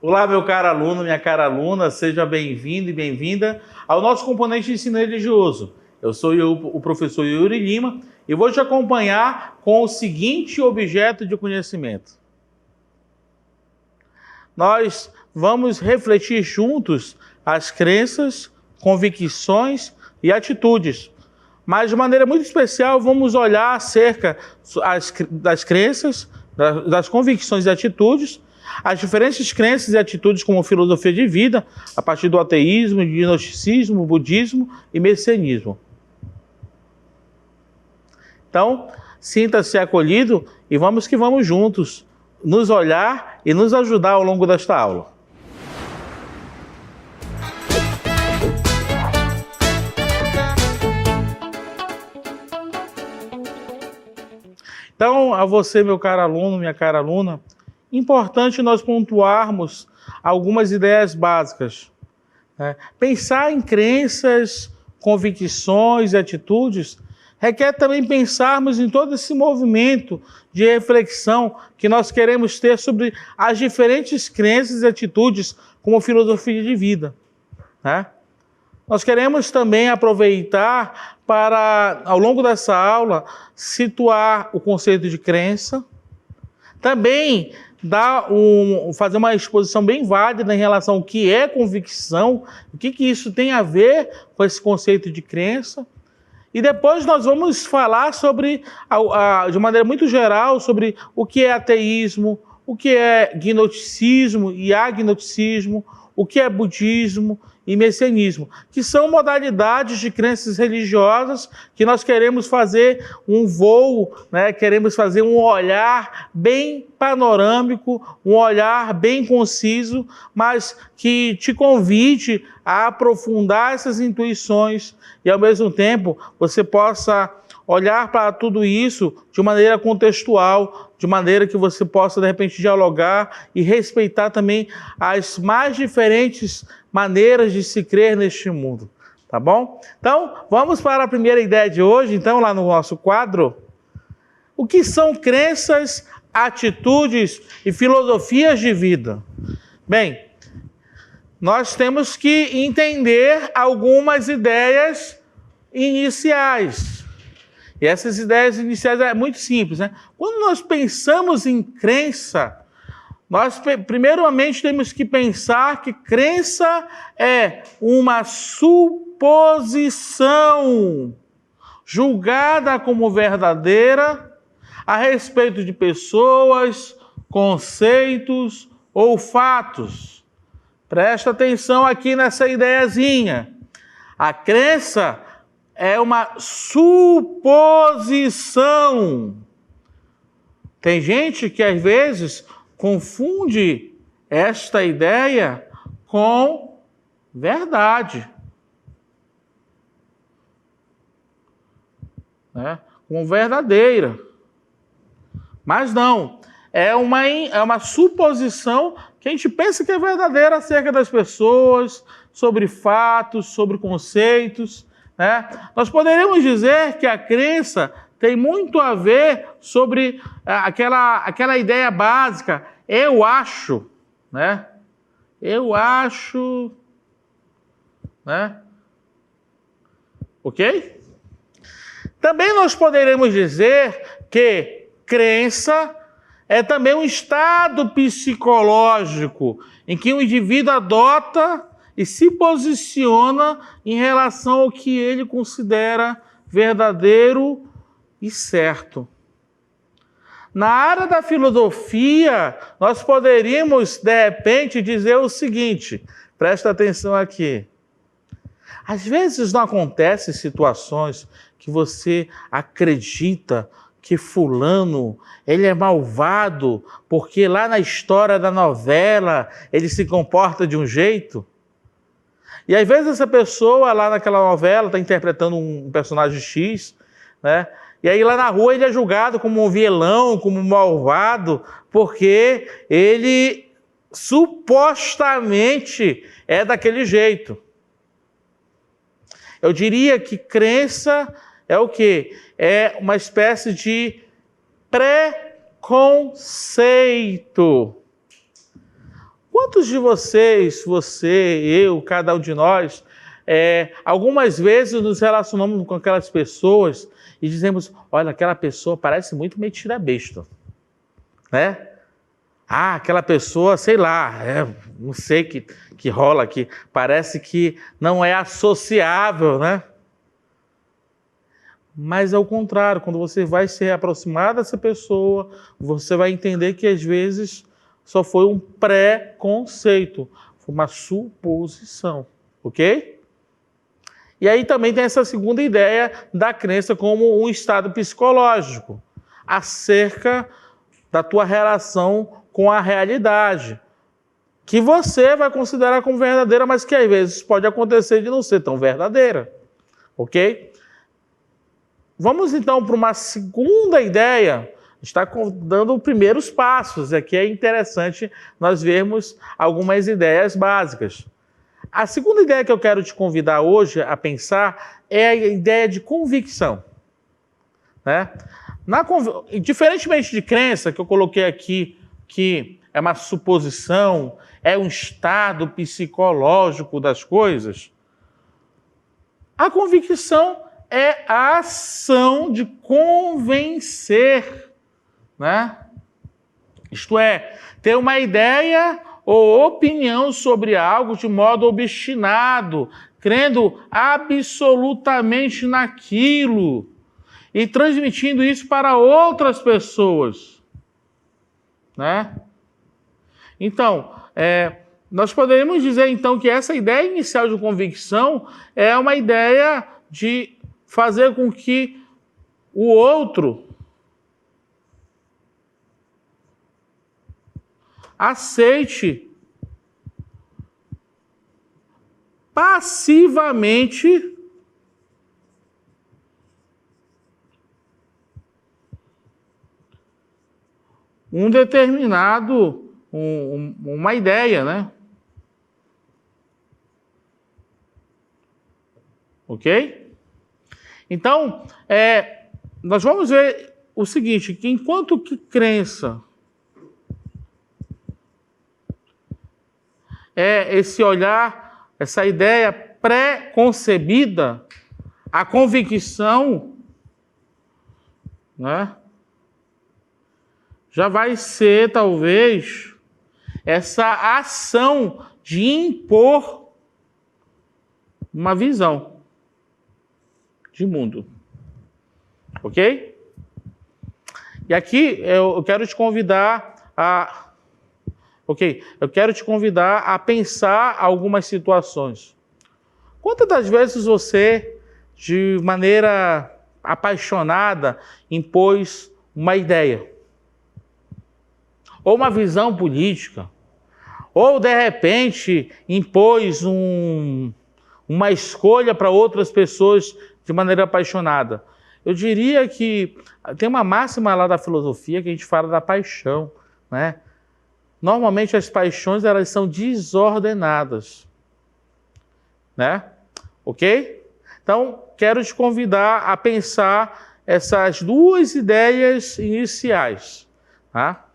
Olá, meu caro aluno, minha cara aluna, seja bem-vindo e bem-vinda ao nosso componente de ensino religioso. Eu sou o professor Yuri Lima e vou te acompanhar com o seguinte objeto de conhecimento. Nós vamos refletir juntos as crenças, convicções e atitudes. Mas de maneira muito especial vamos olhar acerca das crenças, das convicções e atitudes, as diferentes crenças e atitudes como filosofia de vida, a partir do ateísmo, gnosticismo, budismo e messianismo. Então, sinta-se acolhido e vamos que vamos juntos nos olhar e nos ajudar ao longo desta aula. Então, a você, meu caro aluno, minha cara aluna, importante nós pontuarmos algumas ideias básicas. Pensar em crenças, convicções e atitudes requer também pensarmos em todo esse movimento de reflexão que nós queremos ter sobre as diferentes crenças e atitudes como filosofia de vida. Nós queremos também aproveitar para, ao longo dessa aula, situar o conceito de crença, também fazer uma exposição bem válida em relação ao que é convicção, o que isso tem a ver com esse conceito de crença. E depois nós vamos falar sobre, de maneira muito geral, sobre o que é ateísmo, o que é gnosticismo e agnosticismo, o que é budismo e messianismo, que são modalidades de crenças religiosas que nós queremos fazer um voo, queremos fazer um olhar bem panorâmico, um olhar bem conciso, mas que te convide a aprofundar essas intuições e, ao mesmo tempo, você possa olhar para tudo isso de maneira contextual, de maneira que você possa, de repente, dialogar e respeitar também as mais diferentes maneiras de se crer neste mundo, tá bom? Então, vamos para a primeira ideia de hoje, então, lá no nosso quadro. O que são crenças, atitudes e filosofias de vida? Bem, nós temos que entender algumas ideias iniciais. E essas ideias iniciais é muito simples, Quando nós pensamos em crença, nós primeiramente temos que pensar que crença é uma suposição julgada como verdadeira a respeito de pessoas, conceitos ou fatos. Presta atenção aqui nessa ideiazinha. A crença é uma suposição. Tem gente que às vezes confunde esta ideia com verdade. Com verdadeira. Mas não. É uma suposição que a gente pensa que é verdadeira acerca das pessoas, sobre fatos, sobre conceitos. Nós poderíamos dizer que a crença tem muito a ver sobre aquela ideia básica, eu acho, Eu acho, Ok? Também nós poderíamos dizer que crença é também um estado psicológico em que o indivíduo adota e se posiciona em relação ao que ele considera verdadeiro e certo. Na área da filosofia, nós poderíamos, de repente, dizer o seguinte, presta atenção aqui. Às vezes não acontecem situações que você acredita que fulano, ele é malvado, porque lá na história da novela ele se comporta de um jeito. E às vezes essa pessoa lá naquela novela está interpretando um personagem X, E aí lá na rua ele é julgado como um vilão, como um malvado, porque ele supostamente é daquele jeito. Eu diria que crença é o quê? É uma espécie de preconceito. Quantos de vocês, você, eu, cada um de nós, algumas vezes nos relacionamos com aquelas pessoas e dizemos, olha, aquela pessoa parece muito metida besta, né? Ah, aquela pessoa, sei lá, não sei que rola aqui, parece que não é associável, né? Mas ao contrário, quando você vai se aproximar dessa pessoa, você vai entender que às vezes só foi um pré-conceito, foi uma suposição, ok? E aí também tem essa segunda ideia da crença como um estado psicológico, acerca da tua relação com a realidade, que você vai considerar como verdadeira, mas que às vezes pode acontecer de não ser tão verdadeira, ok? Vamos então para uma segunda ideia. Está dando os primeiros passos. Aqui é interessante nós vermos algumas ideias básicas. A segunda ideia que eu quero te convidar hoje a pensar é a ideia de convicção, né? Diferentemente de crença, que eu coloquei aqui, que é uma suposição, é um estado psicológico das coisas, a convicção é a ação de convencer, né? Isto é, ter uma ideia ou opinião sobre algo de modo obstinado, crendo absolutamente naquilo e transmitindo isso para outras pessoas, né? Então, nós poderíamos dizer então que essa ideia inicial de convicção é uma ideia de fazer com que o outro aceite passivamente um determinado, uma ideia, né? Ok? Então, nós vamos ver o seguinte, que enquanto que crença é esse olhar, essa ideia pré-concebida, a convicção, né, já vai ser, talvez, essa ação de impor uma visão de mundo. Ok? E aqui eu quero te convidar a... Ok? Eu quero te convidar a pensar algumas situações. Quantas das vezes você, de maneira apaixonada, impôs uma ideia? Ou uma visão política? Ou, de repente, impôs uma escolha para outras pessoas de maneira apaixonada? Eu diria que tem uma máxima lá da filosofia que a gente fala da paixão, né? Normalmente as paixões elas são desordenadas, né? Ok? Então, quero te convidar a pensar essas duas ideias iniciais, tá?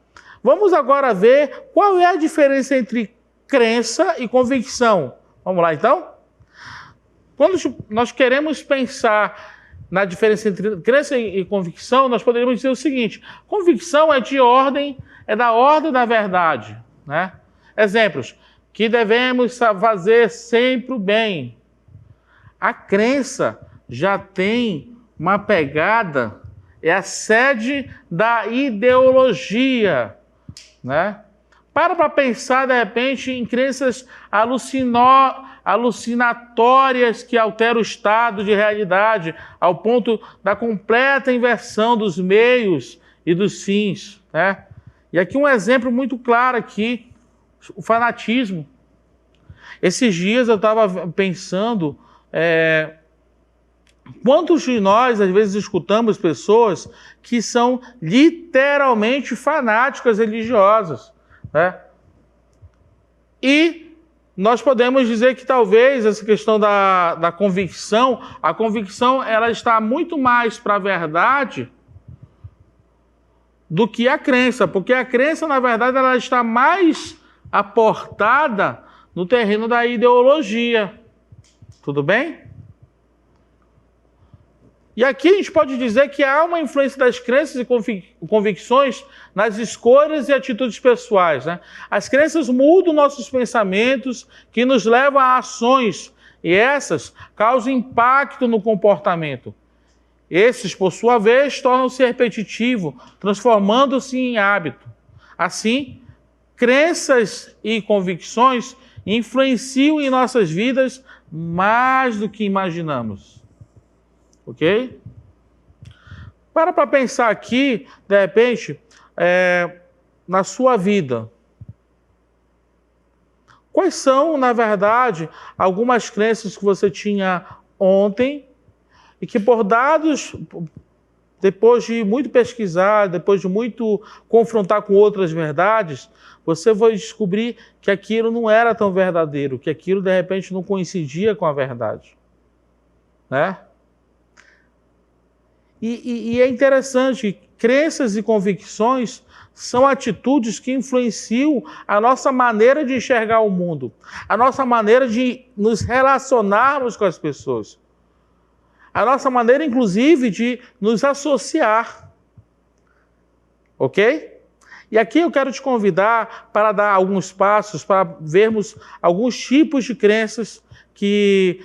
Vamos agora ver qual é a diferença entre crença e convicção. Vamos lá, então? Quando nós queremos pensar na diferença entre crença e convicção, nós poderíamos dizer o seguinte: convicção é da ordem da verdade, né? Exemplos: que devemos fazer sempre o bem. A crença já tem uma pegada, é a sede da ideologia, né? Para pensar, de repente, em crenças alucinatórias que alteram o estado de realidade ao ponto da completa inversão dos meios e dos fins, né? E aqui um exemplo muito claro aqui, o fanatismo. Esses dias eu estava pensando, quantos de nós às vezes escutamos pessoas que são literalmente fanáticas religiosas, né? E nós podemos dizer que talvez essa questão da convicção, a convicção ela está muito mais para a verdade do que a crença, porque a crença, na verdade, ela está mais aportada no terreno da ideologia. Tudo bem? E aqui a gente pode dizer que há uma influência das crenças e convicções nas escolhas e atitudes pessoais, né? As crenças mudam nossos pensamentos, que nos levam a ações, e essas causam impacto no comportamento. Esses, por sua vez, tornam-se repetitivos, transformando-se em hábito. Assim, crenças e convicções influenciam em nossas vidas mais do que imaginamos. Ok? Para pensar aqui, de repente, na sua vida. Quais são, na verdade, algumas crenças que você tinha ontem e que por dados, depois de muito pesquisar, depois de muito confrontar com outras verdades, você vai descobrir que aquilo não era tão verdadeiro, que aquilo, de repente, não coincidia com a verdade. Né? E é interessante, crenças e convicções são atitudes que influenciam a nossa maneira de enxergar o mundo, a nossa maneira de nos relacionarmos com as pessoas, a nossa maneira, inclusive, de nos associar. Ok? E aqui eu quero te convidar para dar alguns passos, para vermos alguns tipos de crenças que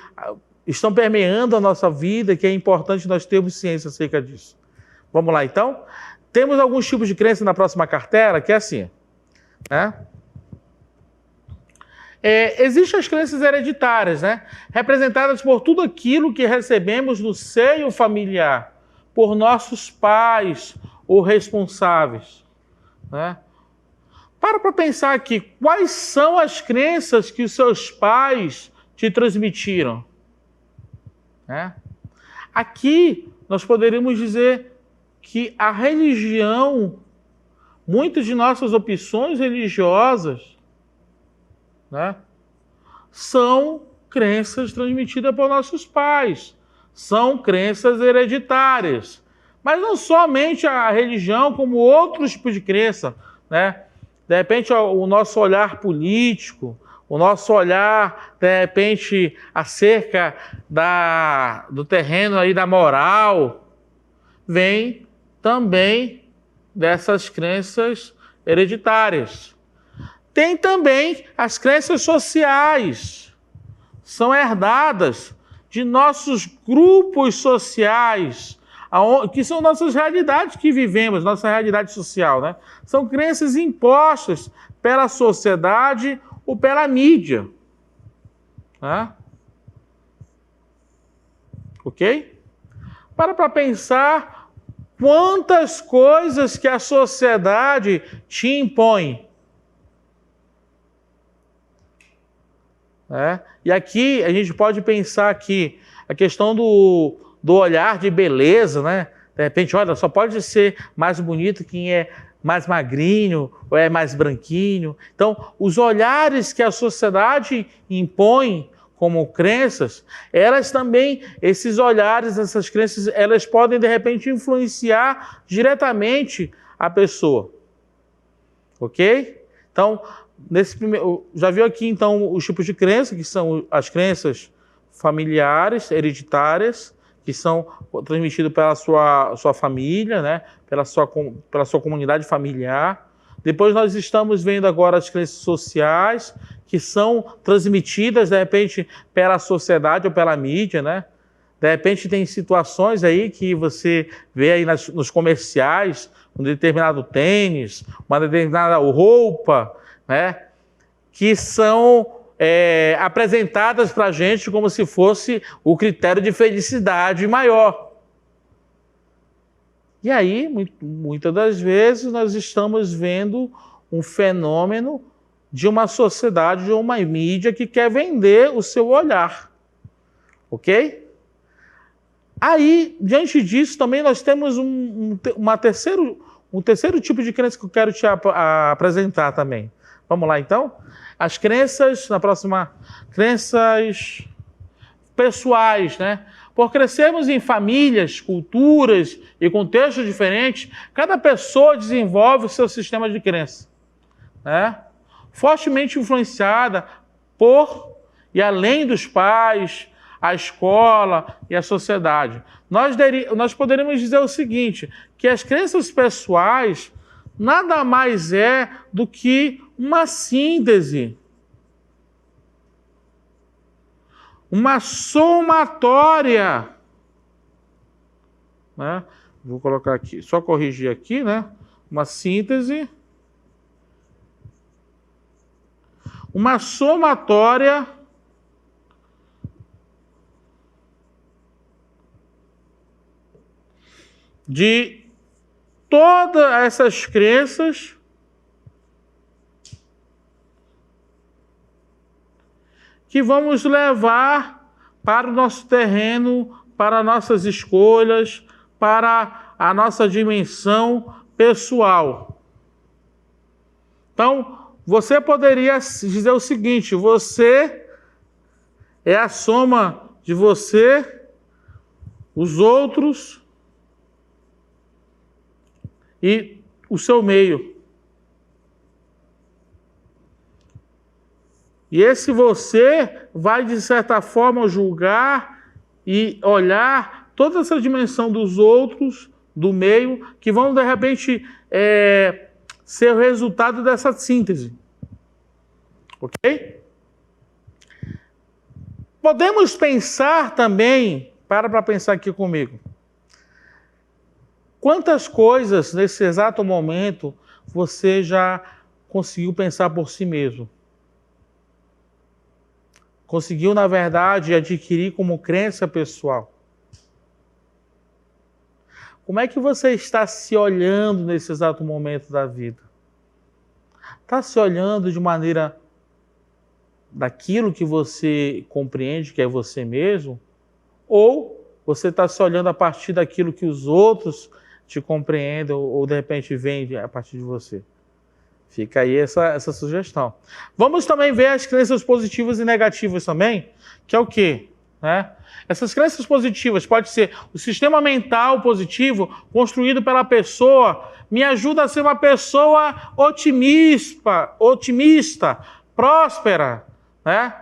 estão permeando a nossa vida, que é importante nós termos ciência acerca disso. Vamos lá, então? Temos alguns tipos de crença na próxima cartela, que é assim, né? Existem as crenças hereditárias, né? Representadas por tudo aquilo que recebemos no seio familiar, por nossos pais ou responsáveis. Né? Para pensar aqui, quais são as crenças que os seus pais te transmitiram? Né? Aqui nós poderíamos dizer que a religião, muitas de nossas opções religiosas, né, são crenças transmitidas por nossos pais, são crenças hereditárias. Mas não somente a religião, como outros tipos de crença, né? De repente, o nosso olhar político, o nosso olhar, de repente, acerca do terreno aí da moral, vem também dessas crenças hereditárias. Tem também as crenças sociais, são herdadas de nossos grupos sociais, que são nossas realidades que vivemos, nossa realidade social, né? São crenças impostas pela sociedade ou pela mídia. Né? Ok? Para pensar quantas coisas que a sociedade te impõe. E aqui a gente pode pensar que a questão do olhar de beleza, né? De repente, olha, só pode ser mais bonito quem é mais magrinho ou é mais branquinho. Então, os olhares que a sociedade impõe como crenças, elas também, esses olhares, essas crenças, elas podem, de repente, influenciar diretamente a pessoa. Ok? Então, já viu aqui, então, os tipos de crença, que são as crenças familiares, hereditárias, que são transmitidas pela sua família, né? pela sua comunidade familiar. Depois nós estamos vendo agora as crenças sociais, que são transmitidas, de repente, pela sociedade ou pela mídia, né? De repente tem situações aí que você vê aí nos comerciais, um determinado tênis, uma determinada roupa, né? Que são apresentadas para a gente como se fosse o critério de felicidade maior. E aí, muitas das vezes, nós estamos vendo um fenômeno de uma sociedade, de uma mídia que quer vender o seu olhar. Ok? Aí, diante disso, também nós temos um terceiro tipo de crença que eu quero te apresentar também. Vamos lá, então? As crenças, na próxima, crenças pessoais, né? Por crescermos em famílias, culturas e contextos diferentes, cada pessoa desenvolve o seu sistema de crença, né? fortemente influenciada por e além dos pais, a escola e a sociedade. Nós poderíamos dizer o seguinte, que as crenças pessoais nada mais é do que uma síntese, uma somatória, né? Vou colocar aqui, só corrigir aqui, né? Uma síntese, uma somatória de todas essas crenças que vamos levar para o nosso terreno, para nossas escolhas, para a nossa dimensão pessoal. Então, você poderia dizer o seguinte, você é a soma de você, os outros e o seu meio. E esse você vai, de certa forma, julgar e olhar toda essa dimensão dos outros, do meio, que vão, de repente, ser o resultado dessa síntese. Ok? Podemos pensar também, para pensar aqui comigo, quantas coisas, nesse exato momento, você já conseguiu pensar por si mesmo? Conseguiu, na verdade, adquirir como crença pessoal? Como é que você está se olhando nesse exato momento da vida? Está se olhando de maneira daquilo que você compreende que é você mesmo? Ou você está se olhando a partir daquilo que os outros te compreendem ou de repente veem a partir de você? Fica aí essa sugestão. Vamos também ver as crenças positivas e negativas também, que é o quê? Né? Essas crenças positivas pode ser o sistema mental positivo construído pela pessoa, me ajuda a ser uma pessoa otimista, próspera, né?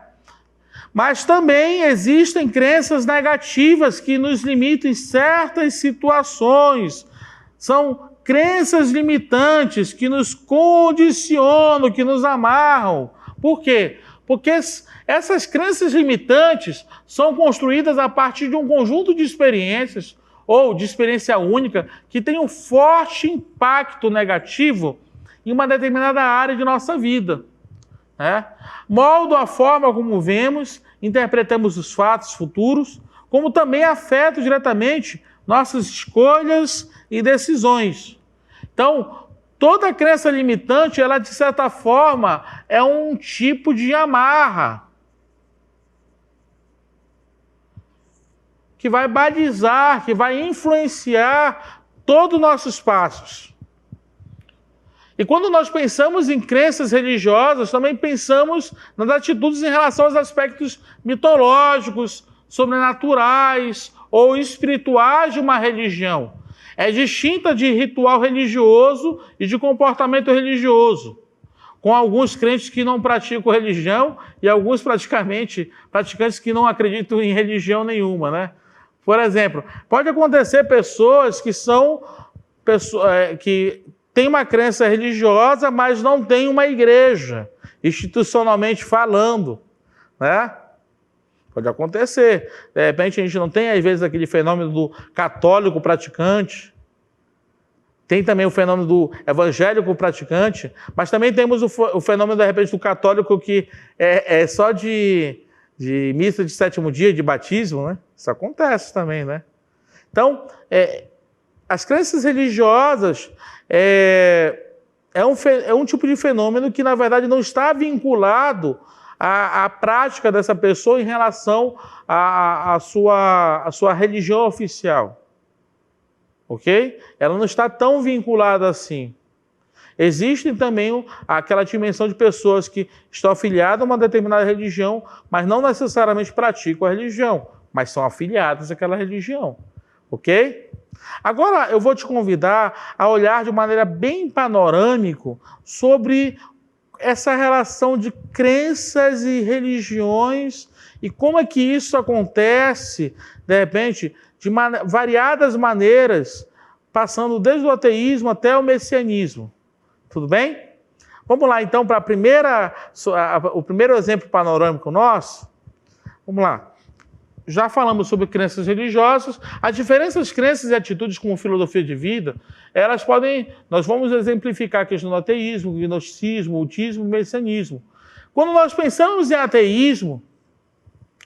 Mas também existem crenças negativas que nos limitam em certas situações. São crenças limitantes que nos condicionam, que nos amarram. Por quê? Porque essas crenças limitantes são construídas a partir de um conjunto de experiências ou de experiência única que tem um forte impacto negativo em uma determinada área de nossa vida. Moldam a forma como vemos, interpretamos os fatos futuros, como também afetam diretamente nossas escolhas e decisões. Então, toda crença limitante, ela de certa forma é um tipo de amarra que vai balizar, que vai influenciar todos os nossos passos. E quando nós pensamos em crenças religiosas, também pensamos nas atitudes em relação aos aspectos mitológicos, sobrenaturais ou espirituais de uma religião. É distinta de ritual religioso e de comportamento religioso, com alguns crentes que não praticam religião e alguns praticantes que não acreditam em religião nenhuma, né? Por exemplo, pode acontecer pessoas que têm uma crença religiosa, mas não têm uma igreja, institucionalmente falando, né? Pode acontecer. De repente a gente não tem, às vezes, aquele fenômeno do católico praticante. Tem também o fenômeno do evangélico praticante, mas também temos o fenômeno, de repente, do católico que é só de missa de sétimo dia, de batismo, né? Isso acontece também, né? Então, as crenças religiosas é um tipo de fenômeno que, na verdade, não está vinculado à prática dessa pessoa em relação à sua religião oficial. Ok? Ela não está tão vinculada assim. Existe também aquela dimensão de pessoas que estão afiliadas a uma determinada religião, mas não necessariamente praticam a religião, mas são afiliadas àquela religião. Ok? Agora eu vou te convidar a olhar de maneira bem panorâmica sobre essa relação de crenças e religiões e como é que isso acontece, de repente, de variadas maneiras, passando desde o ateísmo até o messianismo. Tudo bem? Vamos lá, então, para o primeiro exemplo panorâmico nosso. Vamos lá. Já falamos sobre crenças religiosas. As diferentes crenças e atitudes como filosofia de vida, nós vamos exemplificar a questão do ateísmo, gnosticismo, cultismo e messianismo. Quando nós pensamos em ateísmo,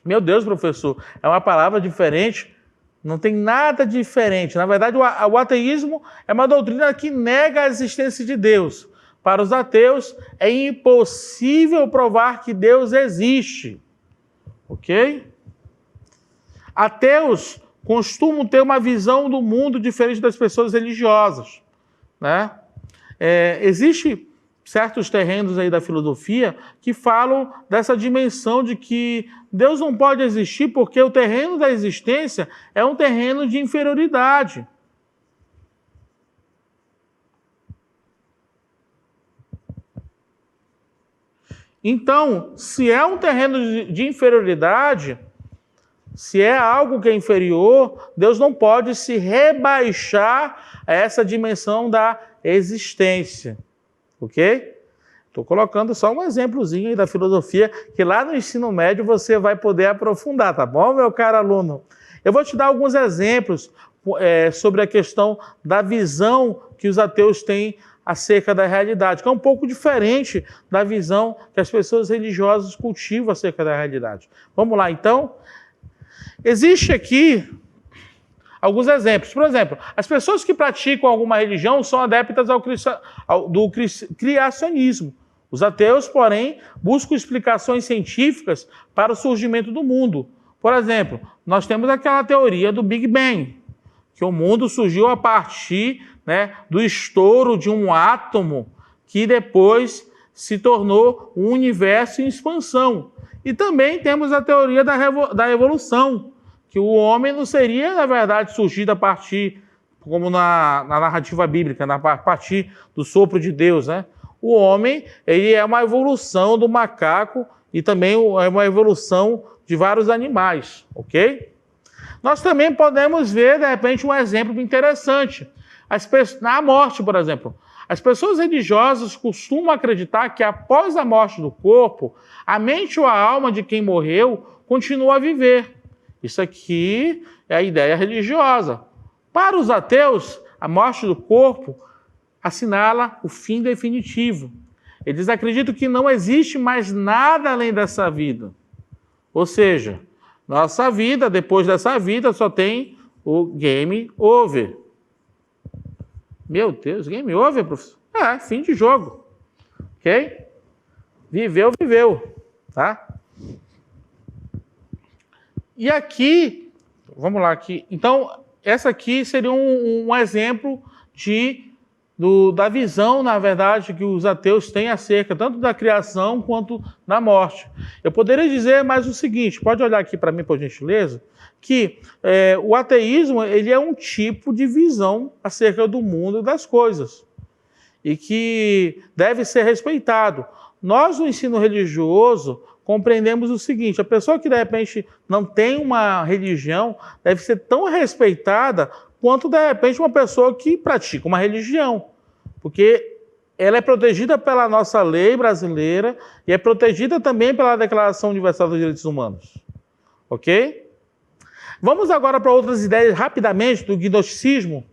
meu Deus, professor, é uma palavra diferente, não tem nada diferente. Na verdade, o ateísmo é uma doutrina que nega a existência de Deus. Para os ateus, é impossível provar que Deus existe. Ok? Ateus costumam ter uma visão do mundo diferente das pessoas religiosas, né? Existem certos terrenos aí da filosofia que falam dessa dimensão de que Deus não pode existir porque o terreno da existência é um terreno de inferioridade. Então, se é um terreno de inferioridade, se é algo que é inferior, Deus não pode se rebaixar a essa dimensão da existência. Ok? Estou colocando só um exemplozinho aí da filosofia, que lá no ensino médio você vai poder aprofundar, tá bom, meu caro aluno? Eu vou te dar alguns exemplos sobre a questão da visão que os ateus têm acerca da realidade, que é um pouco diferente da visão que as pessoas religiosas cultivam acerca da realidade. Vamos lá, então? Existe aqui alguns exemplos. Por exemplo, as pessoas que praticam alguma religião são adeptas do criacionismo. Os ateus, porém, buscam explicações científicas para o surgimento do mundo. Por exemplo, nós temos aquela teoria do Big Bang, que o mundo surgiu a partir, do estouro de um átomo que depois se tornou um universo em expansão. E também temos a teoria da evolução, que o homem não seria, na verdade, surgido a partir, como na narrativa bíblica, a partir do sopro de Deus, né? O homem, ele é uma evolução do macaco e também é uma evolução de vários animais, ok? Nós também podemos ver, de repente, um exemplo interessante. Na morte, por exemplo. As pessoas religiosas costumam acreditar que após a morte do corpo, a mente ou a alma de quem morreu continua a viver. Isso aqui é a ideia religiosa. Para os ateus, a morte do corpo assinala o fim definitivo. Eles acreditam que não existe mais nada além dessa vida. Ou seja, nossa vida, depois dessa vida, só tem o game over. Meu Deus, game over, professor? Fim de jogo. Ok? Viveu, viveu. Tá? E aqui, vamos lá aqui. Então, essa aqui seria um exemplo da visão, na verdade, que os ateus têm acerca tanto da criação quanto da morte. Eu poderia dizer mais o seguinte, pode olhar aqui para mim, por gentileza, que o ateísmo ele é um tipo de visão acerca do mundo e das coisas, e que deve ser respeitado. Nós, no ensino religioso, compreendemos o seguinte, a pessoa que, de repente, não tem uma religião, deve ser tão respeitada quanto, de repente, uma pessoa que pratica uma religião, porque ela é protegida pela nossa lei brasileira e é protegida também pela Declaração Universal dos Direitos Humanos. Ok? Vamos agora para outras ideias rapidamente do gnosticismo.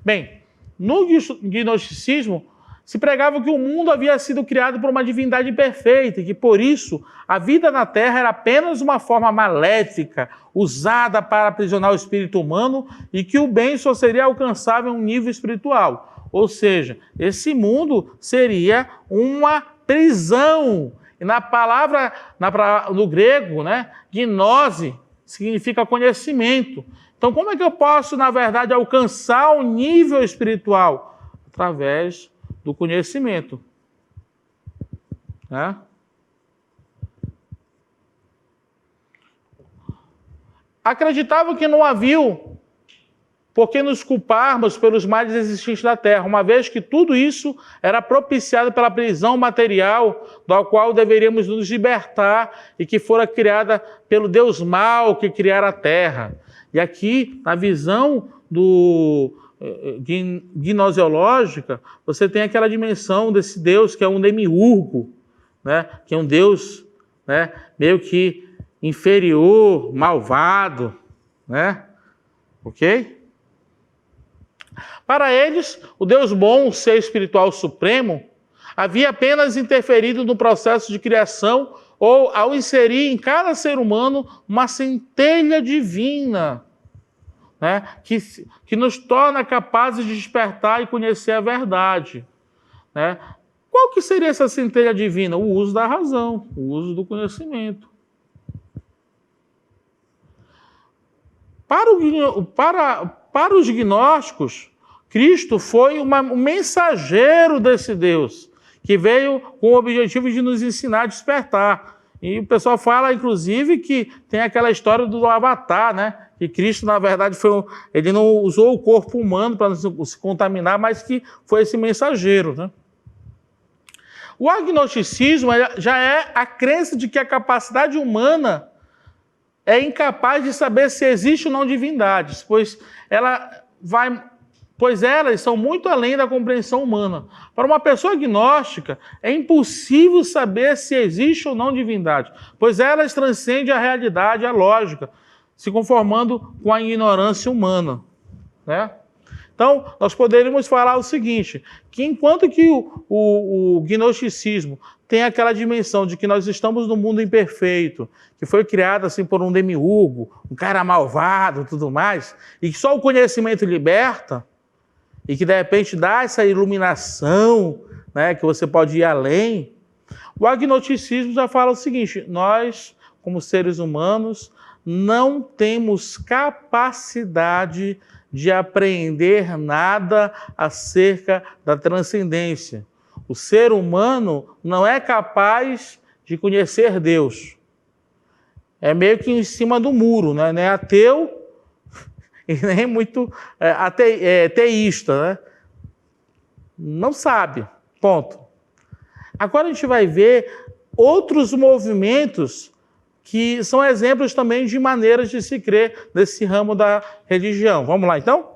Bem, no gnosticismo se pregava que o mundo havia sido criado por uma divindade perfeita e que, por isso, a vida na Terra era apenas uma forma maléfica usada para aprisionar o espírito humano e que o bem só seria alcançável em um nível espiritual. Ou seja, esse mundo seria uma prisão. E no grego, gnose, significa conhecimento. Então, como é que eu posso, na verdade, alcançar o nível espiritual? Através do conhecimento. Acreditavam que não havia por que nos culparmos pelos males existentes da terra, uma vez que tudo isso era propiciado pela prisão material, da qual deveríamos nos libertar e que fora criada pelo Deus mau que criara a terra. E aqui, na visão gnoseológica, você tem aquela dimensão desse Deus que é um demiurgo, né? Que é um Deus, né? Meio que inferior, malvado, né? Ok? Para eles, o Deus bom, o ser espiritual supremo, havia apenas interferido no processo de criação ou ao inserir em cada ser humano uma centelha divina, né, que nos torna capazes de despertar e conhecer a verdade. Né? Qual que seria essa centelha divina? O uso da razão, o uso do conhecimento. Para os gnósticos, Cristo foi um mensageiro desse Deus, que veio com o objetivo de nos ensinar a despertar. E o pessoal fala, inclusive, que tem aquela história do Avatar, né? Que Cristo, na verdade, ele não usou o corpo humano para se contaminar, mas que foi esse mensageiro, né? O agnosticismo já é a crença de que a capacidade humana é incapaz de saber se existe ou não divindades, pois elas são muito além da compreensão humana. Para uma pessoa agnóstica, é impossível saber se existe ou não divindade, pois elas transcendem a realidade, a lógica, se conformando com a ignorância humana. Né? Então, nós poderíamos falar o seguinte, que enquanto que o gnosticismo tem aquela dimensão de que nós estamos num mundo imperfeito, que foi criado assim por um demiurgo, um cara malvado e tudo mais, e que só o conhecimento liberta, e que de repente dá essa iluminação, né, que você pode ir além, o agnosticismo já fala o seguinte, nós, como seres humanos, não temos capacidade de aprender nada acerca da transcendência. O ser humano não é capaz de conhecer Deus. É meio que em cima do muro, né? Não é ateu e nem muito teísta, né? Não sabe, ponto. Agora a gente vai ver outros movimentos que são exemplos também de maneiras de se crer nesse ramo da religião. Vamos lá, então?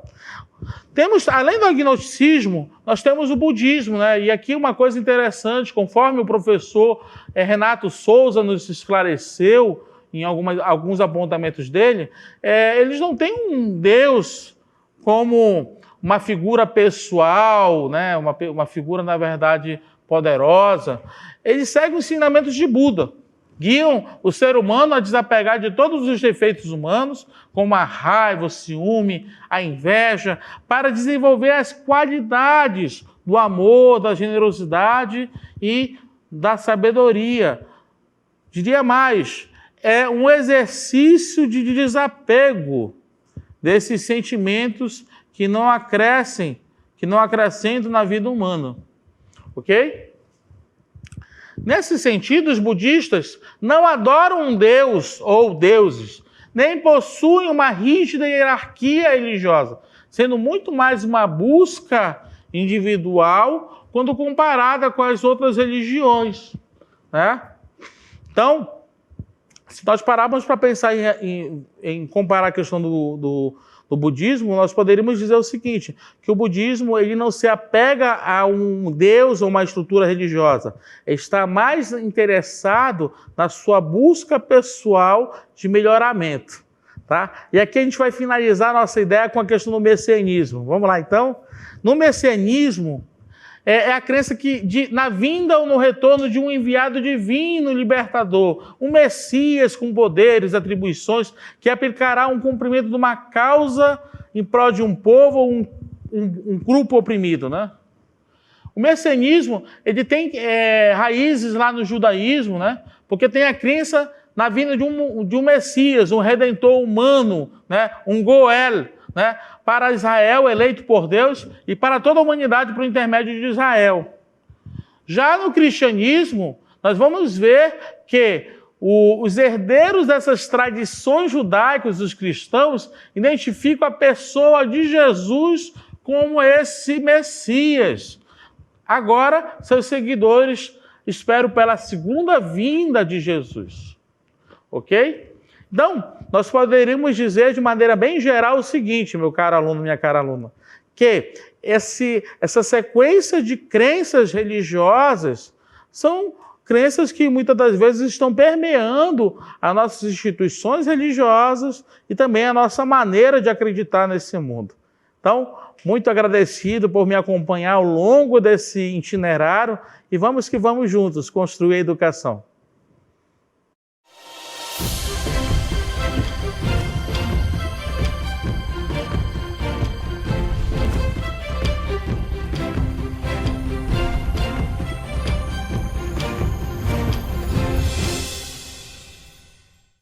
Além do agnosticismo, nós temos o budismo, né? E aqui uma coisa interessante, conforme o professor Renato Souza nos esclareceu em alguns apontamentos dele, eles não têm um Deus como uma figura pessoal, né? Uma figura, na verdade, poderosa. Eles seguem os ensinamentos de Buda. Guiam o ser humano a desapegar de todos os defeitos humanos, como a raiva, o ciúme, a inveja, para desenvolver as qualidades do amor, da generosidade e da sabedoria. Diria mais, é um exercício de desapego desses sentimentos que não acrescentam na vida humana. Ok? Nesse sentido, os budistas não adoram um deus ou deuses, nem possuem uma rígida hierarquia religiosa, sendo muito mais uma busca individual quando comparada com as outras religiões. Né? Então, se nós pararmos para pensar em comparar a questão do budismo, nós poderíamos dizer o seguinte, que o budismo ele não se apega a um deus ou uma estrutura religiosa, está mais interessado na sua busca pessoal de melhoramento. Tá? E aqui a gente vai finalizar a nossa ideia com a questão do messianismo. Vamos lá, então? No messianismo, é a crença na vinda ou no retorno de um enviado divino libertador, um Messias com poderes, atribuições, que aplicará um cumprimento de uma causa em prol de um povo ou um grupo oprimido. Né? O messianismo ele tem raízes lá no judaísmo, né? Porque tem a crença na vinda de um Messias, um redentor humano, né? Um Goel, né? Para Israel, eleito por Deus, e para toda a humanidade por intermédio de Israel. Já no cristianismo, nós vamos ver que os herdeiros dessas tradições judaicas, os cristãos, identificam a pessoa de Jesus como esse Messias. Agora, seus seguidores esperam pela segunda vinda de Jesus. Ok? Então, nós poderíamos dizer de maneira bem geral o seguinte, meu caro aluno, minha cara aluna, que essa sequência de crenças religiosas são crenças que muitas das vezes estão permeando as nossas instituições religiosas e também a nossa maneira de acreditar nesse mundo. Então, muito agradecido por me acompanhar ao longo desse itinerário e vamos que vamos juntos construir a educação.